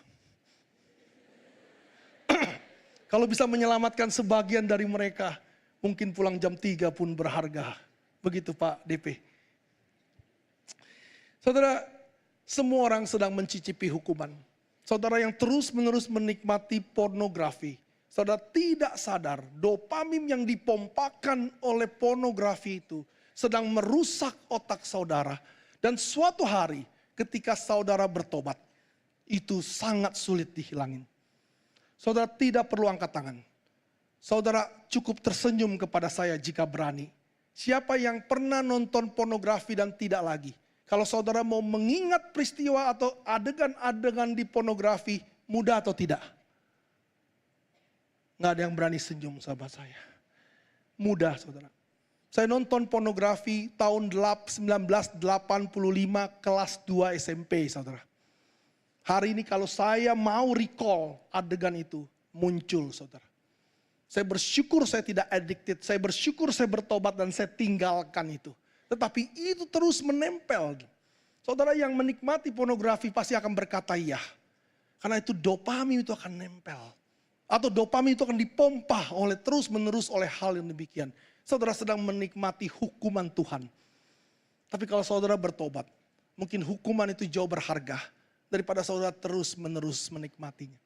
Speaker 1: Kalau bisa menyelamatkan sebagian dari mereka, mungkin pulang jam 3 pun berharga. Begitu Pak DP. Saudara, semua orang sedang mencicipi hukuman. Saudara yang terus-menerus menikmati pornografi, saudara tidak sadar dopamin yang dipompakan oleh pornografi itu sedang merusak otak saudara. Dan suatu hari ketika saudara bertobat, itu sangat sulit dihilangin. Saudara tidak perlu angkat tangan. Saudara cukup tersenyum kepada saya jika berani. Siapa yang pernah nonton pornografi dan tidak lagi? Kalau saudara mau mengingat peristiwa atau adegan-adegan di pornografi, mudah atau tidak? Nggak ada yang berani senyum sahabat saya. Mudah saudara. Saya nonton pornografi tahun 1985 kelas 2 SMP saudara. Hari ini kalau saya mau recall adegan itu muncul saudara. Saya bersyukur saya tidak addicted, saya bersyukur saya bertobat dan saya tinggalkan itu. Tetapi itu terus menempel. Saudara yang menikmati pornografi pasti akan berkata iya. Karena itu dopamin itu akan nempel. Atau dopamin itu akan dipompa oleh terus-menerus oleh hal yang demikian. Saudara sedang menikmati hukuman Tuhan. Tapi kalau saudara bertobat, mungkin hukuman itu jauh berharga daripada saudara terus-menerus menikmatinya.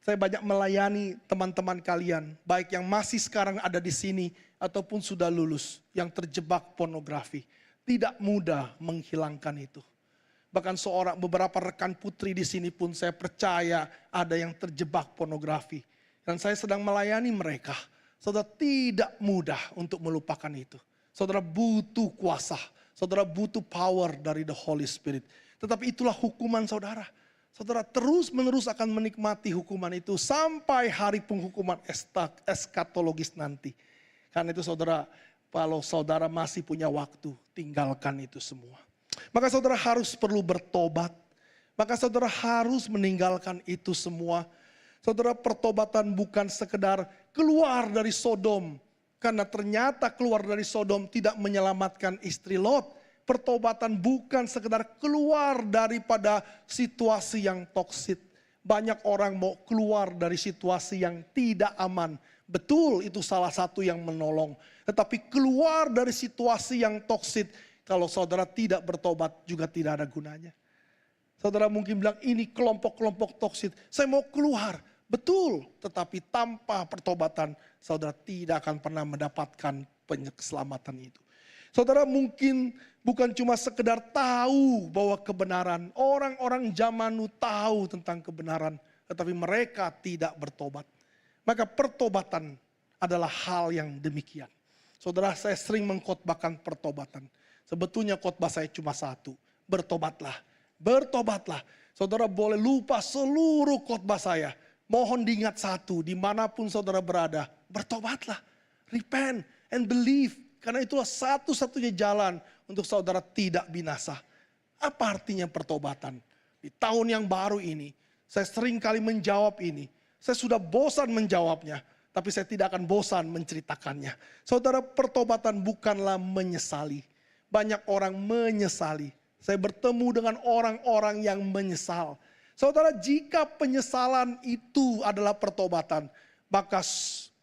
Speaker 1: Saya banyak melayani teman-teman kalian, baik yang masih sekarang ada di sini ataupun sudah lulus, yang terjebak pornografi. Tidak mudah menghilangkan itu. Bahkan beberapa rekan putri di sini pun saya percaya ada yang terjebak pornografi. Dan saya sedang melayani mereka. Saudara tidak mudah untuk melupakan itu. Saudara butuh kuasa. Saudara butuh power dari the Holy Spirit. Tetapi itulah hukuman saudara. Saudara terus-menerus akan menikmati hukuman itu sampai hari penghukuman eskatologis nanti. Karena itu saudara, kalau saudara masih punya waktu, tinggalkan itu semua. Maka saudara harus perlu bertobat. Maka saudara harus meninggalkan itu semua. Saudara, pertobatan bukan sekedar keluar dari Sodom. Karena ternyata keluar dari Sodom tidak menyelamatkan istri Lot. Pertobatan bukan sekedar keluar daripada situasi yang toksik. Banyak orang mau keluar dari situasi yang tidak aman. Betul, itu salah satu yang menolong. Tetapi keluar dari situasi yang toksik, kalau saudara tidak bertobat juga tidak ada gunanya. Saudara mungkin bilang, ini kelompok-kelompok toksik, saya mau keluar. Betul, tetapi tanpa pertobatan, saudara tidak akan pernah mendapatkan keselamatan itu. Saudara mungkin bukan cuma sekedar tahu bahwa kebenaran. Orang-orang zaman nu tahu tentang kebenaran, tetapi mereka tidak bertobat. Maka pertobatan adalah hal yang demikian. Saudara, saya sering mengkhotbahkan pertobatan. Sebetulnya khotbah saya cuma satu, bertobatlah. Bertobatlah. Saudara boleh lupa seluruh khotbah saya. Mohon diingat satu, dimanapun saudara berada, bertobatlah. Repent and believe. Karena itulah satu-satunya jalan untuk saudara tidak binasa. Apa artinya pertobatan? Di tahun yang baru ini, saya sering kali menjawab ini. Saya sudah bosan menjawabnya, tapi saya tidak akan bosan menceritakannya. Saudara, pertobatan bukanlah menyesali. Banyak orang menyesali. Saya bertemu dengan orang-orang yang menyesal. Saudara, jika penyesalan itu adalah pertobatan, maka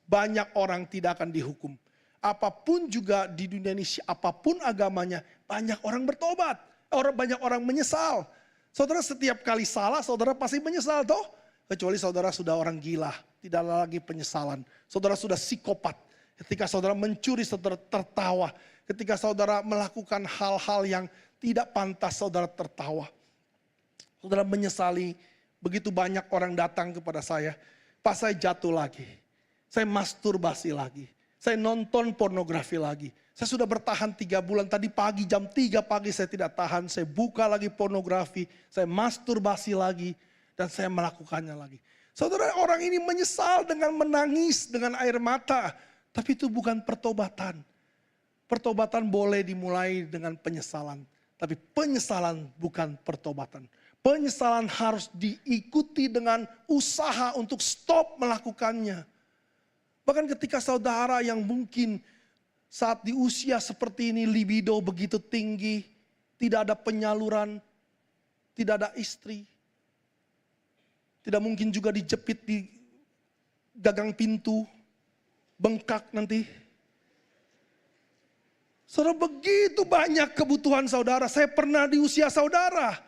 Speaker 1: banyak orang tidak akan dihukum. Apapun juga di dunia ini, apapun agamanya, banyak orang bertobat. Banyak orang menyesal. Saudara, setiap kali salah, saudara pasti menyesal toh? Kecuali saudara sudah orang gila, tidak ada lagi penyesalan. Saudara sudah psikopat. Ketika saudara mencuri, saudara tertawa. Ketika saudara melakukan hal-hal yang tidak pantas, saudara tertawa. Saudara menyesali, begitu banyak orang datang kepada saya. Pak, saya jatuh lagi. Saya masturbasi lagi. Saya nonton pornografi lagi. Saya sudah bertahan 3 bulan. Tadi pagi jam 3 pagi saya tidak tahan. Saya buka lagi pornografi. Saya masturbasi lagi. Dan saya melakukannya lagi. Saudara, orang ini menyesal dengan menangis dengan air mata. Tapi itu bukan pertobatan. Pertobatan boleh dimulai dengan penyesalan. Tapi penyesalan bukan pertobatan. Penyesalan harus diikuti dengan usaha untuk stop melakukannya. Bahkan ketika saudara yang mungkin saat di usia seperti ini libido begitu tinggi, tidak ada penyaluran, tidak ada istri, tidak mungkin juga dijepit di gagang pintu, bengkak nanti. Saudara, begitu banyak kebutuhan saudara, saya pernah di usia saudara.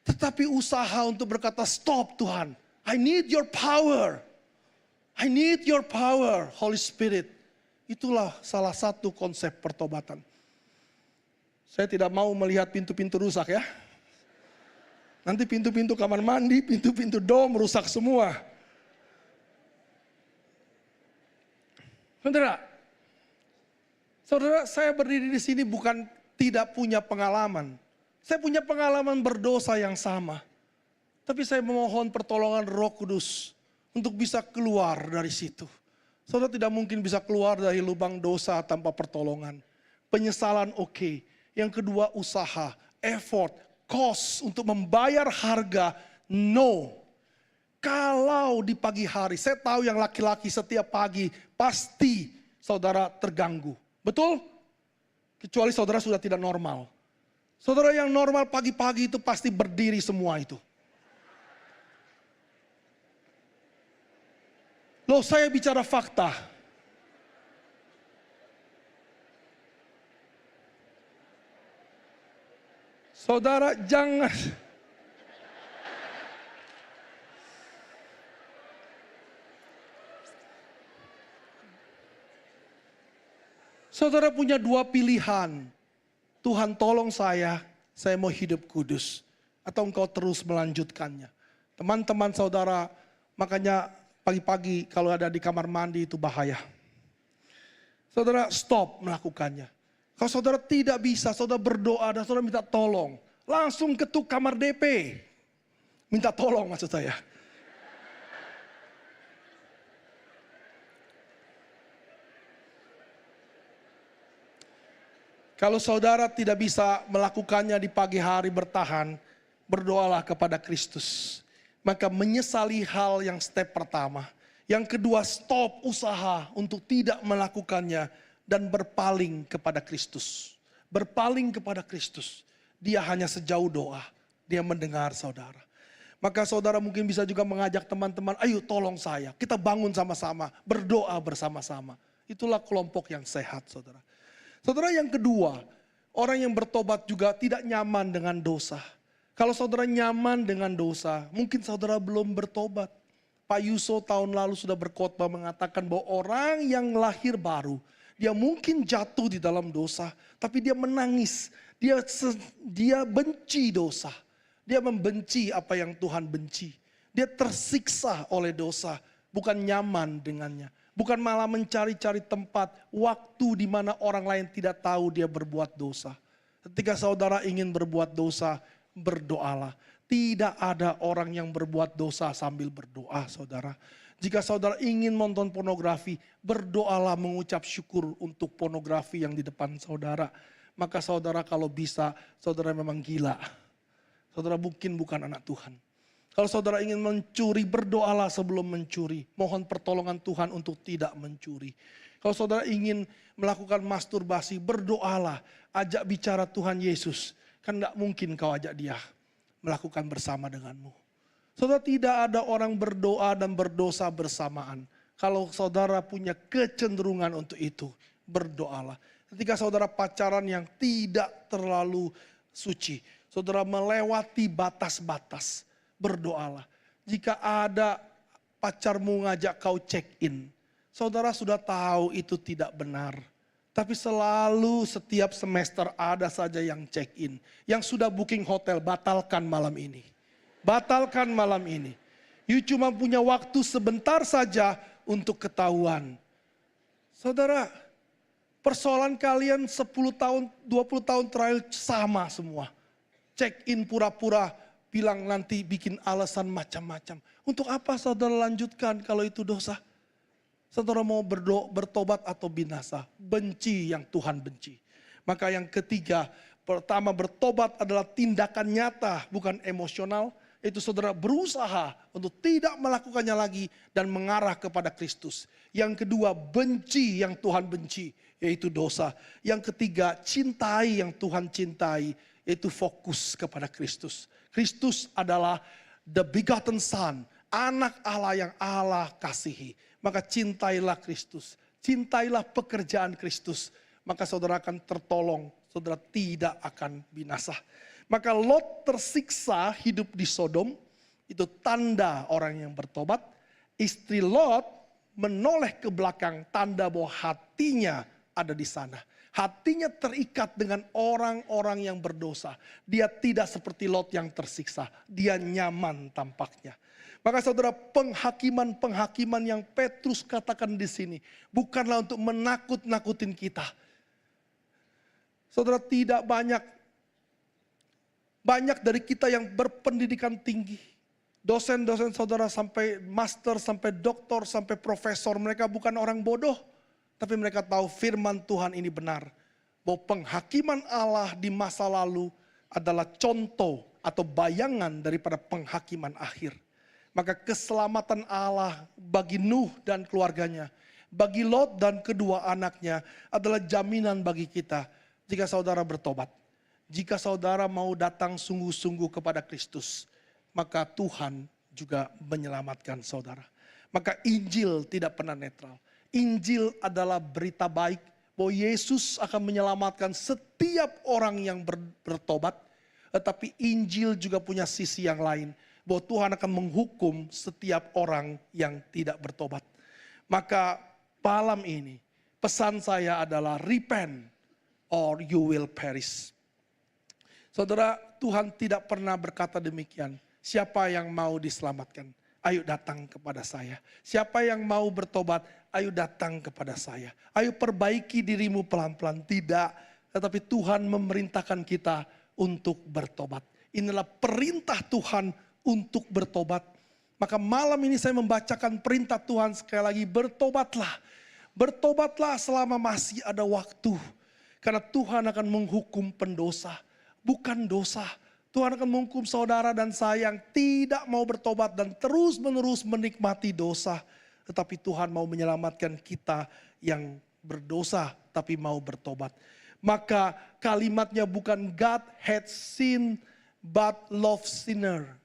Speaker 1: Tetapi usaha untuk berkata, stop Tuhan, I need your power. I need your power, Holy Spirit. Itulah salah satu konsep pertobatan. Saya tidak mau melihat pintu-pintu rusak ya. Nanti pintu-pintu kamar mandi, pintu-pintu dom rusak semua. Saudara, saya berdiri di sini bukan tidak punya pengalaman. Saya punya pengalaman berdosa yang sama. Tapi saya memohon pertolongan Roh Kudus untuk bisa keluar dari situ. Saudara tidak mungkin bisa keluar dari lubang dosa tanpa pertolongan. Penyesalan oke. Yang kedua usaha, effort, cost untuk membayar harga, no. Kalau di pagi hari, saya tahu yang laki-laki setiap pagi pasti saudara terganggu. Betul? Kecuali saudara sudah tidak normal. Saudara yang normal pagi-pagi itu pasti berdiri semua itu. Loh, saya bicara fakta. Saudara jangan. Saudara punya 2 pilihan. Tuhan tolong saya mau hidup kudus. Atau engkau terus melanjutkannya. Teman-teman saudara, makanya pagi-pagi kalau ada di kamar mandi itu bahaya. Saudara stop melakukannya. Kalau saudara tidak bisa, saudara berdoa dan saudara minta tolong. Langsung ketuk kamar DP. Minta tolong maksud saya. Kalau saudara tidak bisa melakukannya di pagi hari bertahan, berdoalah kepada Kristus. Maka menyesali hal yang step pertama. Yang kedua, stop usaha untuk tidak melakukannya dan berpaling kepada Kristus. Berpaling kepada Kristus. Dia hanya sejauh doa, dia mendengar saudara. Maka saudara mungkin bisa juga mengajak teman-teman, ayo tolong saya, kita bangun sama-sama, berdoa bersama-sama. Itulah kelompok yang sehat, saudara. Saudara, yang kedua, orang yang bertobat juga tidak nyaman dengan dosa. Kalau saudara nyaman dengan dosa, mungkin saudara belum bertobat. Pak Yuso tahun lalu sudah berkhotbah mengatakan bahwa orang yang lahir baru, dia mungkin jatuh di dalam dosa, tapi dia menangis. Dia benci dosa. Dia membenci apa yang Tuhan benci. Dia tersiksa oleh dosa, bukan nyaman dengannya. Bukan malah mencari-cari tempat, waktu di mana orang lain tidak tahu dia berbuat dosa. Ketika saudara ingin berbuat dosa, berdoalah. Tidak ada orang yang berbuat dosa sambil berdoa, saudara. Jika saudara ingin nonton pornografi, berdoalah mengucap syukur untuk pornografi yang di depan saudara. Maka saudara kalau bisa, saudara memang gila. Saudara mungkin bukan anak Tuhan. Kalau saudara ingin mencuri, berdoalah sebelum mencuri. Mohon pertolongan Tuhan untuk tidak mencuri. Kalau saudara ingin melakukan masturbasi, berdoalah. Ajak bicara Tuhan Yesus. Kan gak mungkin kau ajak dia melakukan bersama denganmu. Saudara, tidak ada orang berdoa dan berdosa bersamaan. Kalau saudara punya kecenderungan untuk itu, berdoalah. Ketika saudara pacaran yang tidak terlalu suci, saudara melewati batas-batas, berdoalah. Jika ada pacarmu ngajak kau check in, saudara sudah tahu itu tidak benar. Tapi selalu setiap semester ada saja yang check in. Yang sudah booking hotel, batalkan malam ini. Batalkan malam ini. You cuma punya waktu sebentar saja untuk ketahuan. Saudara, persoalan kalian 10 tahun, 20 tahun terakhir sama semua. Check in pura-pura, bilang nanti bikin alasan macam-macam. Untuk apa saudara lanjutkan kalau itu dosa? Saudara mau bertobat atau binasa? Benci yang Tuhan benci. Maka yang ketiga, pertama bertobat adalah tindakan nyata, bukan emosional. Itu saudara berusaha untuk tidak melakukannya lagi dan mengarah kepada Kristus. Yang kedua, benci yang Tuhan benci, yaitu dosa. Yang ketiga, cintai yang Tuhan cintai, yaitu fokus kepada Kristus. Kristus adalah the begotten Son, anak Allah yang Allah kasihi. Maka cintailah Kristus, cintailah pekerjaan Kristus. Maka saudara akan tertolong, saudara tidak akan binasa. Maka Lot tersiksa hidup di Sodom, itu tanda orang yang bertobat. Istri Lot menoleh ke belakang, tanda bahwa hatinya ada di sana. Hatinya terikat dengan orang-orang yang berdosa. Dia tidak seperti Lot yang tersiksa, dia nyaman tampaknya. Maka saudara, penghakiman-penghakiman yang Petrus katakan di sini bukanlah untuk menakut-nakutin kita. Saudara, tidak banyak dari kita yang berpendidikan tinggi. Dosen-dosen saudara sampai master, sampai doktor, sampai profesor, mereka bukan orang bodoh. Tapi mereka tahu firman Tuhan ini benar. Bahwa penghakiman Allah di masa lalu adalah contoh atau bayangan daripada penghakiman akhir. Maka keselamatan Allah bagi Nuh dan keluarganya, bagi Lot dan kedua anaknya adalah jaminan bagi kita jika saudara bertobat. Jika saudara mau datang sungguh-sungguh kepada Kristus, maka Tuhan juga menyelamatkan saudara. Maka Injil tidak pernah netral. Injil adalah berita baik bahwa Yesus akan menyelamatkan setiap orang yang bertobat. Tetapi Injil juga punya sisi yang lain, bahwa Tuhan akan menghukum setiap orang yang tidak bertobat. Maka malam ini pesan saya adalah repent or you will perish. Saudara, Tuhan tidak pernah berkata demikian. Siapa yang mau diselamatkan? Ayo datang kepada saya. Siapa yang mau bertobat? Ayo datang kepada saya. Ayo perbaiki dirimu pelan-pelan. Tidak, tetapi Tuhan memerintahkan kita untuk bertobat. Inilah perintah Tuhan untuk bertobat. Maka malam ini saya membacakan perintah Tuhan sekali lagi, bertobatlah. Bertobatlah selama masih ada waktu. Karena Tuhan akan menghukum pendosa. Bukan dosa, Tuhan akan menghukum saudara dan saya yang tidak mau bertobat dan terus-menerus menikmati dosa. Tetapi Tuhan mau menyelamatkan kita yang berdosa tapi mau bertobat. Maka kalimatnya bukan God hates sin but love sinner.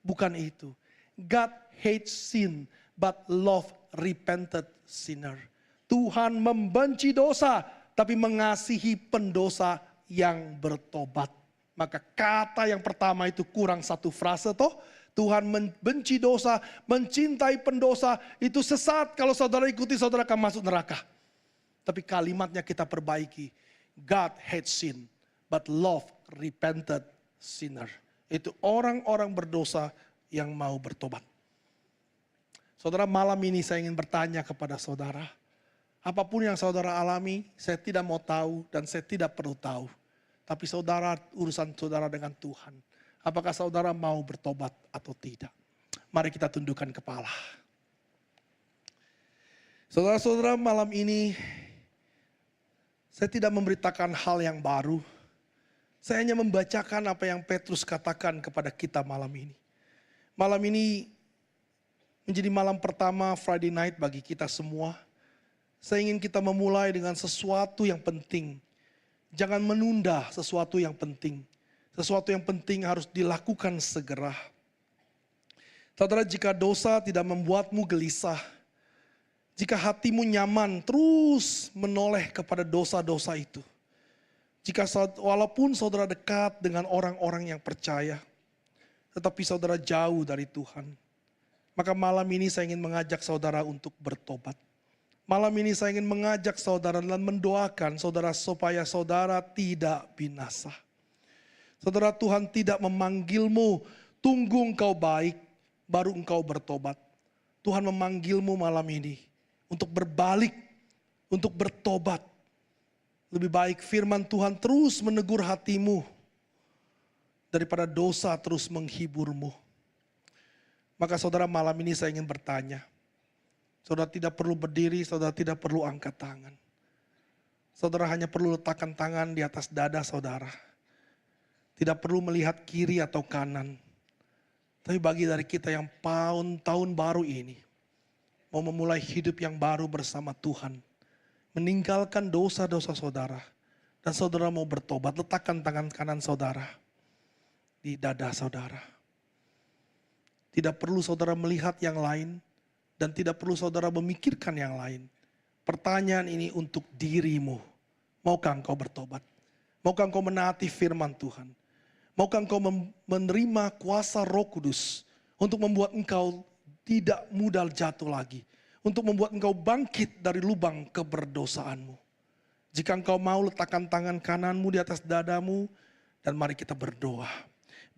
Speaker 1: Bukan itu. God hates sin but love repented sinner. Tuhan membenci dosa tapi mengasihi pendosa yang bertobat. Maka kata yang pertama itu kurang satu frase toh. Tuhan membenci dosa, mencintai pendosa, itu sesat. Kalau saudara ikuti, saudara akan masuk neraka. Tapi kalimatnya kita perbaiki. God hates sin, but love repented sinner. Itu orang-orang berdosa yang mau bertobat. Saudara, malam ini saya ingin bertanya kepada saudara. Apapun yang saudara alami, saya tidak mau tahu dan saya tidak perlu tahu. Tapi saudara, urusan saudara dengan Tuhan. Apakah saudara mau bertobat atau tidak? Mari kita tundukkan kepala. Saudara-saudara, malam ini saya tidak memberitakan hal yang baru. Saya hanya membacakan apa yang Petrus katakan kepada kita malam ini. Malam ini menjadi malam pertama Friday night bagi kita semua. Saya ingin kita memulai dengan sesuatu yang penting. Jangan menunda sesuatu yang penting. Sesuatu yang penting harus dilakukan segera. Saudara, jika dosa tidak membuatmu gelisah, jika hatimu nyaman terus menoleh kepada dosa-dosa itu, jika walaupun saudara dekat dengan orang-orang yang percaya, tetapi saudara jauh dari Tuhan, maka malam ini saya ingin mengajak saudara untuk bertobat. Malam ini saya ingin mengajak saudara dan mendoakan saudara supaya saudara tidak binasa. Saudara, Tuhan tidak memanggilmu, tunggu engkau baik, baru engkau bertobat. Tuhan memanggilmu malam ini untuk berbalik, untuk bertobat. Lebih baik firman Tuhan terus menegur hatimu daripada dosa terus menghiburmu. Maka saudara, malam ini saya ingin bertanya. Saudara tidak perlu berdiri, saudara tidak perlu angkat tangan. Saudara hanya perlu letakkan tangan di atas dada saudara. Tidak perlu melihat kiri atau kanan. Tapi bagi dari kita yang tahun baru ini, mau memulai hidup yang baru bersama Tuhan. Meninggalkan dosa-dosa saudara. Dan saudara mau bertobat, letakkan tangan kanan saudara di dada saudara. Tidak perlu saudara melihat yang lain. Dan tidak perlu saudara memikirkan yang lain. Pertanyaan ini untuk dirimu. Maukah engkau bertobat? Maukah engkau menaati firman Tuhan? Maukah engkau menerima kuasa Roh Kudus untuk membuat engkau tidak mudah jatuh lagi? Untuk membuat engkau bangkit dari lubang keberdosaanmu. Jika engkau mau, letakkan tangan kananmu di atas dadamu dan mari kita berdoa.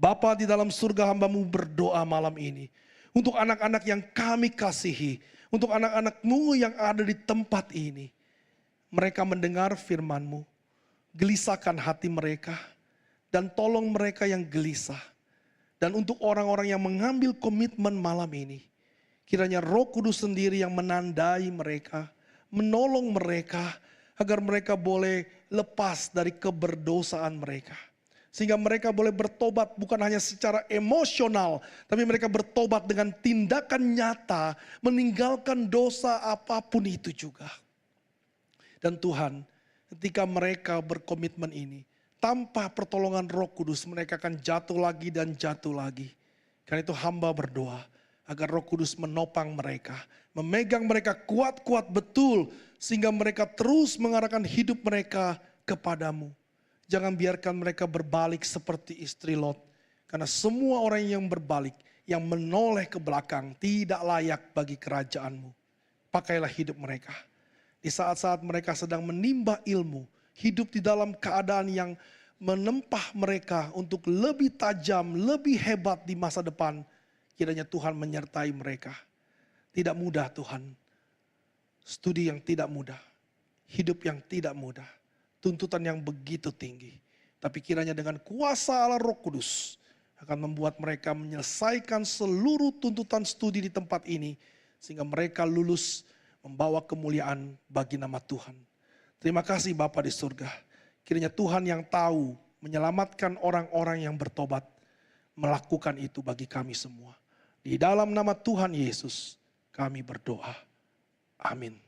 Speaker 1: Bapa di dalam surga, hamba-Mu berdoa malam ini. Untuk anak-anak yang kami kasihi. Untuk anak-anak-Mu yang ada di tempat ini. Mereka mendengar firman-Mu. Gelisahkan hati mereka. Dan tolong mereka yang gelisah. Dan untuk orang-orang yang mengambil komitmen malam ini. Kiranya Roh Kudus sendiri yang menandai mereka. Menolong mereka. Agar mereka boleh lepas dari keberdosaan mereka. Sehingga mereka boleh bertobat bukan hanya secara emosional. Tapi mereka bertobat dengan tindakan nyata. Meninggalkan dosa apapun itu juga. Dan Tuhan, ketika mereka berkomitmen ini. Tanpa pertolongan Roh Kudus mereka akan jatuh lagi dan jatuh lagi. Karena itu hamba berdoa. Agar Roh Kudus menopang mereka. Memegang mereka kuat-kuat betul. Sehingga mereka terus mengarahkan hidup mereka kepadamu. Jangan biarkan mereka berbalik seperti istri Lot. Karena semua orang yang berbalik, yang menoleh ke belakang tidak layak bagi kerajaanmu. Pakailah hidup mereka. Di saat-saat mereka sedang menimba ilmu, hidup di dalam keadaan yang menempah mereka untuk lebih tajam, lebih hebat di masa depan. Kiranya Tuhan menyertai mereka. Tidak mudah Tuhan. Studi yang tidak mudah. Hidup yang tidak mudah. Tuntutan yang begitu tinggi. Tapi kiranya dengan kuasa Allah Roh Kudus akan membuat mereka menyelesaikan seluruh tuntutan studi di tempat ini. Sehingga mereka lulus membawa kemuliaan bagi nama Tuhan. Terima kasih Bapa di surga. Kiranya Tuhan yang tahu menyelamatkan orang-orang yang bertobat, melakukan itu bagi kami semua. Di dalam nama Tuhan Yesus kami berdoa. Amin.